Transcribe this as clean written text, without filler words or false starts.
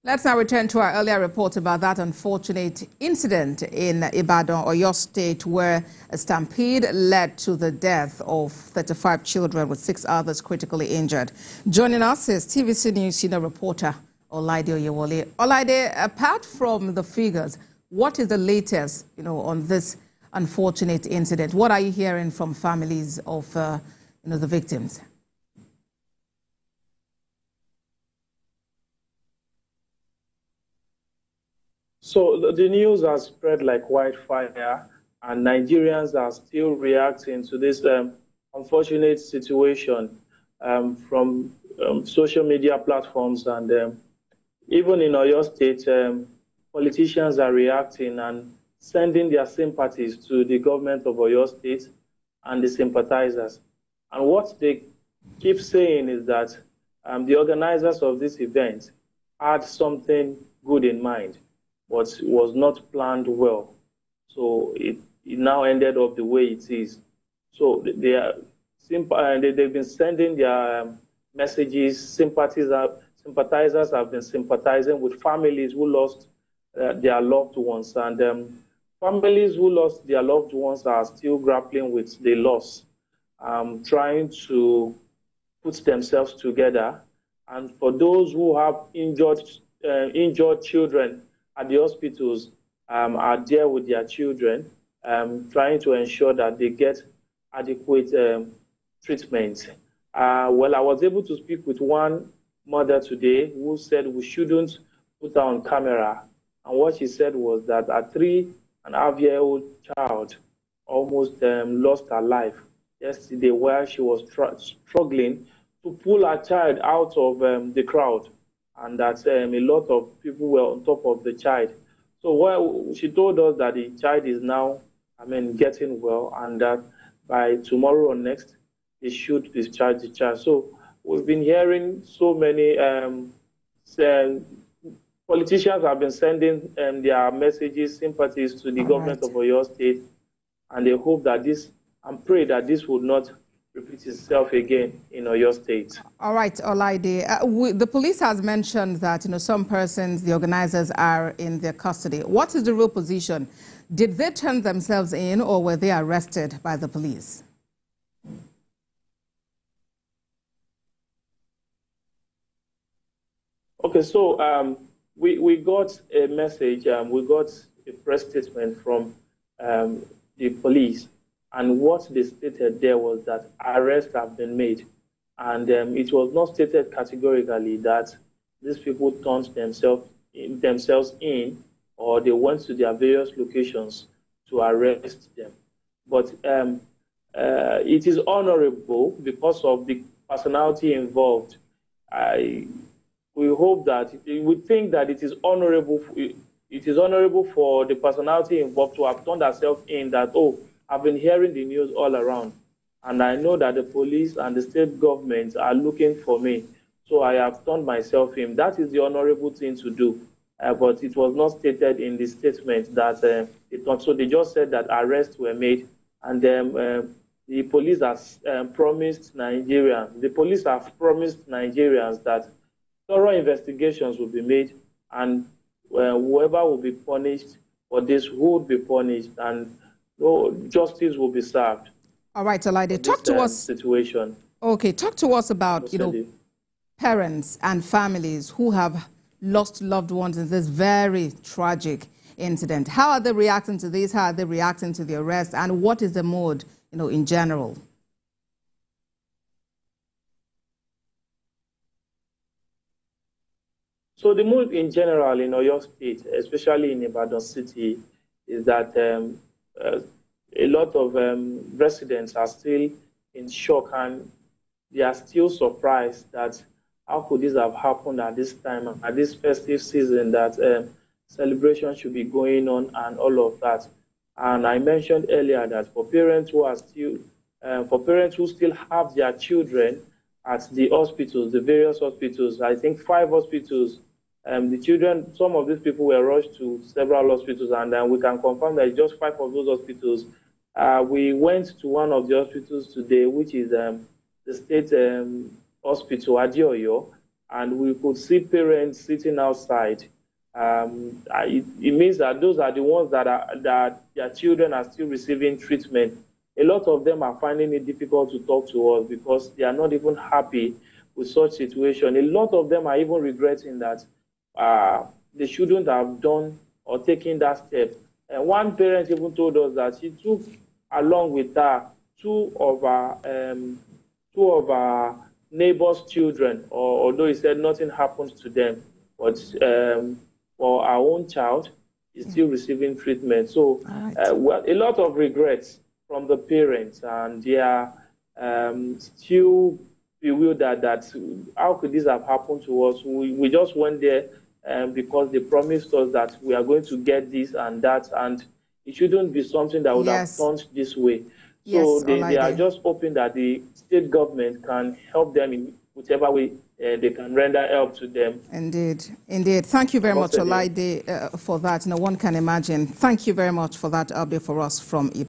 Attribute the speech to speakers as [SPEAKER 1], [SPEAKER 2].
[SPEAKER 1] Let's now return to our earlier report about that unfortunate incident in Ibadan, Oyo State, where a stampede led to the death of 35 children with 6 others critically injured. Joining us is TVC News senior reporter Olaide Oyewole. Olaide, apart from the figures, what is the latest, on this unfortunate incident? What are you hearing from families of, the victims?
[SPEAKER 2] So the news has spread like wildfire, and Nigerians are still reacting to this unfortunate situation from social media platforms. And even in Oyo State, politicians are reacting and sending their sympathies to the government of Oyo State and the sympathizers. And what they keep saying is that the organizers of this event had something good in mind, but was not planned well. So it now ended up the way it is. So they've been sending their messages. Sympathizers have been sympathizing with families who lost their loved ones. And families who lost their loved ones are still grappling with the loss, trying to put themselves together. And for those who have injured children at the hospitals, are there with their children, trying to ensure that they get adequate treatment. Well, I was able to speak with one mother today who said we shouldn't put her on camera. And what she said was that a 3.5-year-old child almost lost her life yesterday while she was struggling to pull her child out of the crowd, and that a lot of people were on top of the child. So she told us that the child is now, getting well, and that by tomorrow or next, they should discharge the child. So we've been hearing so many politicians have been sending their messages, sympathies to the government of Oyo State, and they hope that and pray that this would not repeat itself again in Oyo State.
[SPEAKER 1] All right, Olaide. The police has mentioned that some persons, the organizers, are in their custody. What is the real position? Did they turn themselves in, or were they arrested by the police?
[SPEAKER 2] Okay, so we got a message. We got a press statement from the police. And what they stated there was that arrests have been made. And it was not stated categorically that these people turned themselves in, or they went to their various locations to arrest them. But it is honorable because of the personality involved. We hope that, we think that it is honorable for the personality involved to have turned herself in, that, I've been hearing the news all around, and I know that the police and the state government are looking for me, so I have turned myself in. That is the honorable thing to do, but it was not stated in the statement that so they just said that arrests were made, and then the police has promised Nigerians, that thorough investigations will be made, and whoever will be punished for this would be punished, and justice will be served.
[SPEAKER 1] All right, Olaide, talk to us.
[SPEAKER 2] Situation.
[SPEAKER 1] Okay, talk to us about parents and families who have lost loved ones in this very tragic incident. How are they reacting to this? How are they reacting to the arrest? And what is the mood, in general?
[SPEAKER 2] So the mood in general in Oyo State, especially in Ibadan City, is that a lot of residents are still in shock, and they are still surprised that how could this have happened at this time, at this festive season, that celebration should be going on and all of that. And I mentioned earlier that for parents who still have their children at the hospitals, the various hospitals, I think 5 hospitals, the children, some of these people were rushed to several hospitals, and we can confirm that just 5 of those hospitals. We went to one of the hospitals today, which is the state hospital, Adioyo, and we could see parents sitting outside. It means that those are the ones that their children are still receiving treatment. A lot of them are finding it difficult to talk to us because they are not even happy with such situation. A lot of them are even regretting that they shouldn't have done or taken that step. And one parent even told us that she took along with her two of our neighbors' children, although he said nothing happens to them, but for our own child is still receiving treatment. So well, a lot of regrets from the parents, and they are still bewildered that how could this have happened to us? We just went there because they promised us that we are going to get this and that, and it shouldn't be something that would have turned this way. So they are just hoping that the state government can help them in whichever way they can render help to them.
[SPEAKER 1] Indeed, indeed. Thank you very much, Olaide, for that. No one can imagine. Thank you very much for that update for us from Ibadan.